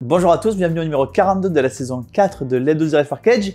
Bonjour à tous, bienvenue au numéro 42 de la saison 4 de Let the Ref Far Cage.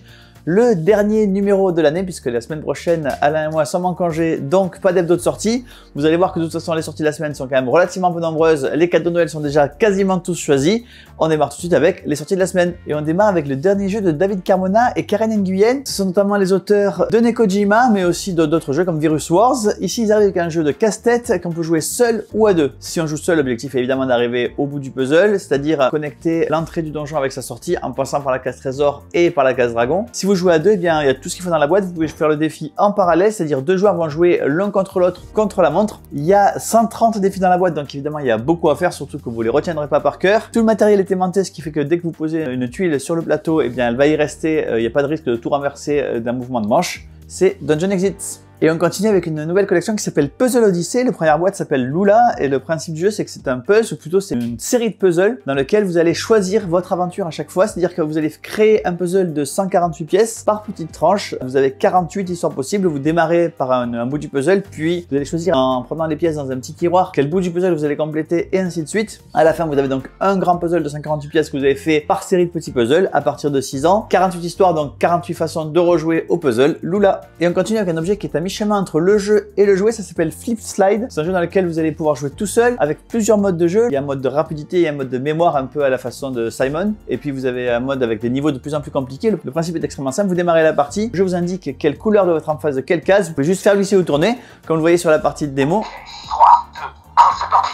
Le dernier numéro de l'année, puisque la semaine prochaine, Alain et moi sommes en congé, donc pas d'hebdo de sortie. Vous allez voir que de toute façon, les sorties de la semaine sont quand même relativement peu nombreuses. Les cadeaux de Noël sont déjà quasiment tous choisis. On démarre tout de suite avec les sorties de la semaine. Et on démarre avec le dernier jeu de David Carmona et Karen Nguyen. Ce sont notamment les auteurs de Nekojima, mais aussi d'autres jeux comme Virus Wars. Ici, ils arrivent avec un jeu de casse-tête qu'on peut jouer seul ou à deux. Si on joue seul, l'objectif est évidemment d'arriver au bout du puzzle, c'est-à-dire connecter l'entrée du donjon avec sa sortie en passant par la case trésor et par la case dragon. Si vous jouez à deux, eh bien, il y a tout ce qu'il faut dans la boîte. Vous pouvez faire le défi en parallèle, c'est-à-dire deux joueurs vont jouer l'un contre l'autre contre la montre. Il y a 130 défis dans la boîte, donc évidemment, il y a beaucoup à faire, surtout que vous les retiendrez pas par cœur. Tout le matériel est aimanté, ce qui fait que dès que vous posez une tuile sur le plateau, eh bien, elle va y rester. Il n'y a pas de risque de tout renverser d'un mouvement de manche. C'est Dungeon Exit. Et on continue avec une nouvelle collection qui s'appelle Puzzle Odyssey. La première boîte s'appelle Lula et le principe du jeu c'est que c'est un puzzle, ou plutôt c'est une série de puzzles dans lequel vous allez choisir votre aventure à chaque fois. C'est-à-dire que vous allez créer un puzzle de 148 pièces par petite tranche. Vous avez 48 histoires possibles. Vous démarrez par un bout du puzzle, puis vous allez choisir en prenant les pièces dans un petit tiroir quel bout du puzzle vous allez compléter et ainsi de suite. À la fin, vous avez donc un grand puzzle de 148 pièces que vous avez fait par série de petits puzzles à partir de 6 ans. 48 histoires, donc 48 façons de rejouer au puzzle Lula. Et on continue avec un objet qui est à mi-chemin entre le jeu et le jouet, ça s'appelle Flip Slide. C'est un jeu dans lequel vous allez pouvoir jouer tout seul avec plusieurs modes de jeu. Il y a un mode de rapidité et un mode de mémoire un peu à la façon de Simon. Et puis vous avez un mode avec des niveaux de plus en plus compliqués. Le principe est extrêmement simple. Vous démarrez la partie. Je vous indique quelle couleur doit être en face de quelle case. Vous pouvez juste faire glisser ou tourner, comme vous le voyez sur la partie de démo. 3, 2, 1, c'est parti.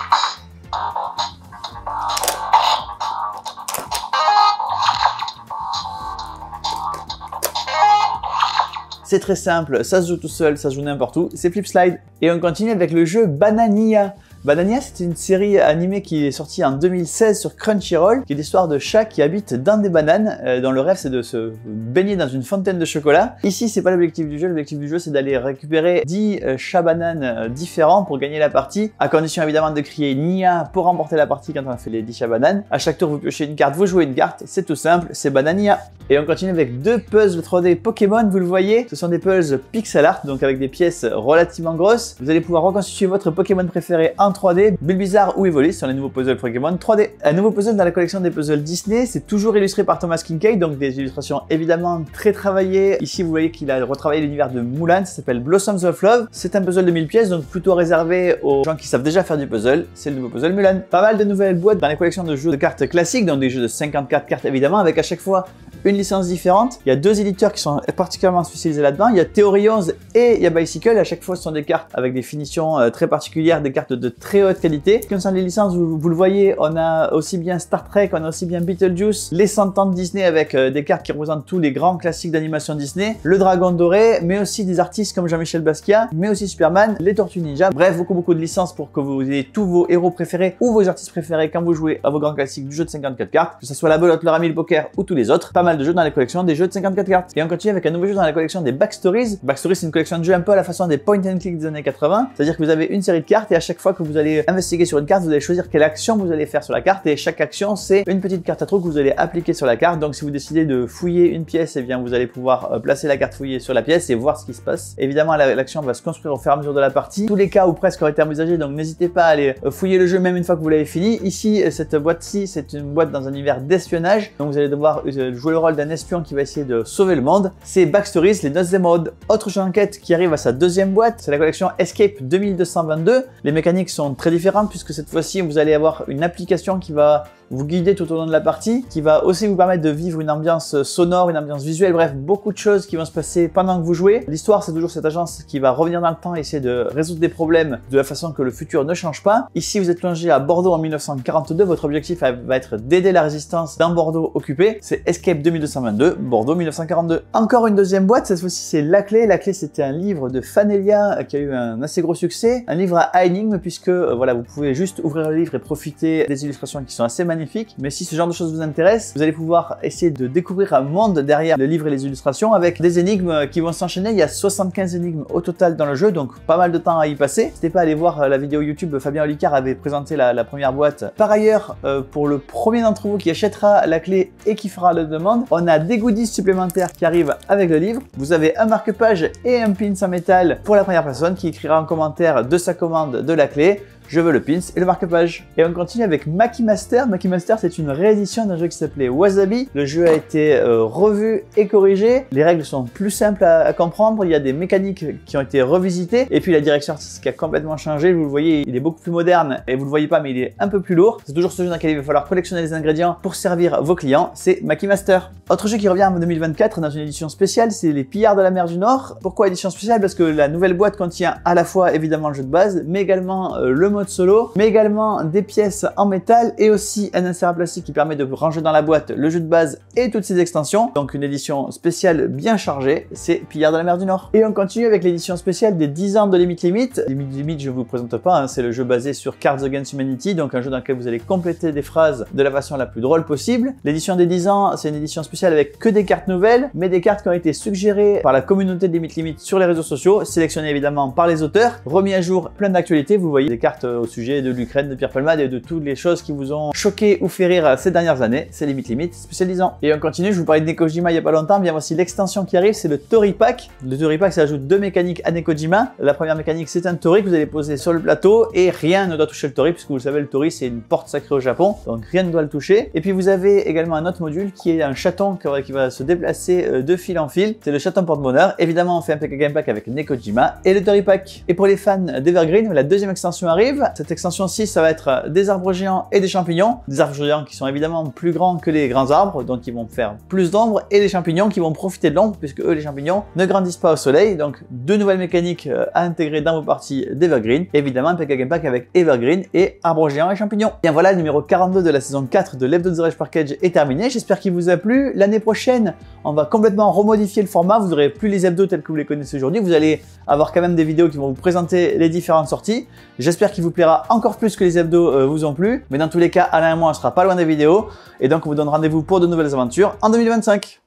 C'est très simple, ça se joue tout seul, ça se joue n'importe où, c'est Flip Slide. Et on continue avec le jeu Banania. Banania, c'est une série animée qui est sortie en 2016 sur Crunchyroll, qui est l'histoire de chats qui habitent dans des bananes, dont le rêve c'est de se baigner dans une fontaine de chocolat. Ici, c'est pas l'objectif du jeu, l'objectif du jeu c'est d'aller récupérer 10 chats bananes différents pour gagner la partie, à condition évidemment de crier Nia pour remporter la partie quand on a fait les 10 chats bananes. À chaque tour, vous piochez une carte, vous jouez une carte, c'est tout simple, c'est Banania. Et on continue avec deux puzzles 3D Pokémon, vous le voyez, ce sont des puzzles pixel art, donc avec des pièces relativement grosses. Vous allez pouvoir reconstituer votre Pokémon préféré en 3D, Bulbizarre ou Evoli, sur les nouveaux puzzles Pokémon 3D. Un nouveau puzzle dans la collection des puzzles Disney, c'est toujours illustré par Thomas Kinkade, donc des illustrations évidemment très travaillées. Ici, vous voyez qu'il a retravaillé l'univers de Mulan, ça s'appelle Blossoms of Love. C'est un puzzle de 1000 pièces, donc plutôt réservé aux gens qui savent déjà faire du puzzle. C'est le nouveau puzzle Mulan. Pas mal de nouvelles boîtes dans les collections de jeux de cartes classiques, donc des jeux de 54 cartes évidemment, avec à chaque fois une licence différente. Il y a deux éditeurs qui sont particulièrement spécialisés là-dedans. Il y a Theory 11 et il y a Bicycle. À chaque fois, ce sont des cartes avec des finitions très particulières, des cartes de très haute qualité. Concernant les licences, vous le voyez, on a aussi bien Star Trek, on a aussi bien Beetlejuice, les 100 ans de Disney avec des cartes qui représentent tous les grands classiques d'animation Disney, le Dragon Doré, mais aussi des artistes comme Jean-Michel Basquiat, mais aussi Superman, les Tortues Ninja. Bref, beaucoup de licences pour que vous ayez tous vos héros préférés ou vos artistes préférés quand vous jouez à vos grands classiques du jeu de 54 cartes, que ce soit la belote, le rami, le poker ou tous les autres. Pas mal de jeux dans la collection des jeux de 54 cartes. Et on continue avec un nouveau jeu dans la collection des Backstories. Backstories, c'est une collection de jeux un peu à la façon des point and click des années 80. C'est-à-dire que vous avez une série de cartes et à chaque fois que vous allez investiguer sur une carte, vous allez choisir quelle action vous allez faire sur la carte et chaque action, c'est une petite carte à trous que vous allez appliquer sur la carte. Donc si vous décidez de fouiller une pièce, eh bien vous allez pouvoir placer la carte fouillée sur la pièce et voir ce qui se passe. Évidemment, l'action va se construire au fur et à mesure de la partie. Tous les cas ou presque auraient été envisagés, donc n'hésitez pas à aller fouiller le jeu même une fois que vous l'avez fini. Ici, cette boîte-ci, c'est une boîte dans un univers d'espionnage. Donc vous allez devoir jouer le rôle d'un espion qui va essayer de sauver le monde. C'est Backstories, les noces des modes. Autre jeu d'enquête qui arrive à sa deuxième boîte, c'est la collection Escape 2222. Les mécaniques sont très différentes puisque cette fois-ci, vous allez avoir une application qui va vous guider tout au long de la partie, qui va aussi vous permettre de vivre une ambiance sonore, une ambiance visuelle, bref, beaucoup de choses qui vont se passer pendant que vous jouez. L'histoire, c'est toujours cette agence qui va revenir dans le temps et essayer de résoudre des problèmes de la façon que le futur ne change pas. Ici, vous êtes plongé à Bordeaux en 1942. Votre objectif va être d'aider la résistance dans Bordeaux occupé. C'est Escape 2222, Bordeaux 1942. Encore une deuxième boîte, cette fois-ci, c'est La Clé. La Clé, c'était un livre de Fanelia qui a eu un assez gros succès. Un livre à énigmes puisque, voilà, vous pouvez juste ouvrir le livre et profiter des illustrations qui sont assez magnifiques. Mais si ce genre de choses vous intéresse, vous allez pouvoir essayer de découvrir un monde derrière le livre et les illustrations avec des énigmes qui vont s'enchaîner. Il y a 75 énigmes au total dans le jeu, donc pas mal de temps à y passer. N'hésitez pas à aller voir la vidéo YouTube, Fabien Olicard avait présenté la première boîte. Par ailleurs, pour le premier d'entre vous qui achètera la clé et qui fera la demande, on a des goodies supplémentaires qui arrivent avec le livre. Vous avez un marque-page et un pin en métal pour la première personne qui écrira en commentaire de sa commande de la clé. je veux le pins et le marque-page. Et on continue avec Maki Master. Maki Master, c'est une réédition d'un jeu qui s'appelait Wasabi. Le jeu a été revu et corrigé. Les règles sont plus simples à comprendre. Il y a des mécaniques qui ont été revisitées. Et puis la direction artistique a complètement changé. Vous le voyez, il est beaucoup plus moderne et vous le voyez pas, mais il est un peu plus lourd. C'est toujours ce jeu dans lequel il va falloir collectionner les ingrédients pour servir vos clients. C'est Maki Master. Autre jeu qui revient en 2024 dans une édition spéciale, c'est les Pillards de la mer du Nord. Pourquoi édition spéciale? Parce que la nouvelle boîte contient à la fois évidemment le jeu de base, mais également le mode solo, mais également des pièces en métal et aussi un insert à plastique qui permet de ranger dans la boîte le jeu de base et toutes ses extensions. Donc une édition spéciale bien chargée, c'est Pillards de la mer du Nord. Et on continue avec l'édition spéciale des 10 ans de Limit Limit. Limit, je vous présente pas, hein, c'est le jeu basé sur Cards Against Humanity, donc un jeu dans lequel vous allez compléter des phrases de la façon la plus drôle possible. L'édition des 10 ans, c'est une édition spéciale avec que des cartes nouvelles, mais des cartes qui ont été suggérées par la communauté de Limit Limit sur les réseaux sociaux, sélectionnées évidemment par les auteurs, remis à jour plein d'actualités. Vous voyez des cartes au sujet de l'Ukraine, de Pierre Palmade et de toutes les choses qui vous ont choqué ou fait rire ces dernières années. C'est Limit Limit spécial 10 ans. Et on continue, je vous parlais de Nekojima il y a pas longtemps, bien voici l'extension qui arrive, c'est le Tori Pack. Le Tori Pack, ça ajoute deux mécaniques à Nekojima. La première mécanique, c'est un Tori que vous allez poser sur le plateau et rien ne doit toucher le Tori, puisque vous le savez, le Tori c'est une porte sacrée au Japon, donc rien ne doit le toucher. Et puis vous avez également un autre module qui est un chaton qui va se déplacer de fil en fil. C'est le chaton porte-bonheur. Évidemment, on fait un PK Game Pack avec Nekojima et le Tori Pack. Et pour les fans d'Evergreen, la deuxième extension arrive. Cette extension-ci, ça va être des arbres géants et des champignons. Des arbres géants qui sont évidemment plus grands que les grands arbres, donc ils vont faire plus d'ombre, et des champignons qui vont profiter de l'ombre, puisque eux, les champignons, ne grandissent pas au soleil. Donc deux nouvelles mécaniques à intégrer dans vos parties d'Evergreen. Évidemment, un PK Game Pack avec Evergreen et arbres géants et champignons. Bien voilà, le numéro 42 de la saison 4 de Left 4 Dead Package est terminé. J'espère qu'il vous a plu. L'année prochaine, on va complètement remodifier le format. Vous n'aurez plus les hebdos tels que vous les connaissez aujourd'hui. Vous allez avoir quand même des vidéos qui vont vous présenter les différentes sorties. J'espère qu'il vous plaira encore plus que les hebdos vous ont plu. Mais dans tous les cas, Alain et moi, on sera pas loin des vidéos. Et donc, on vous donne rendez-vous pour de nouvelles aventures en 2025.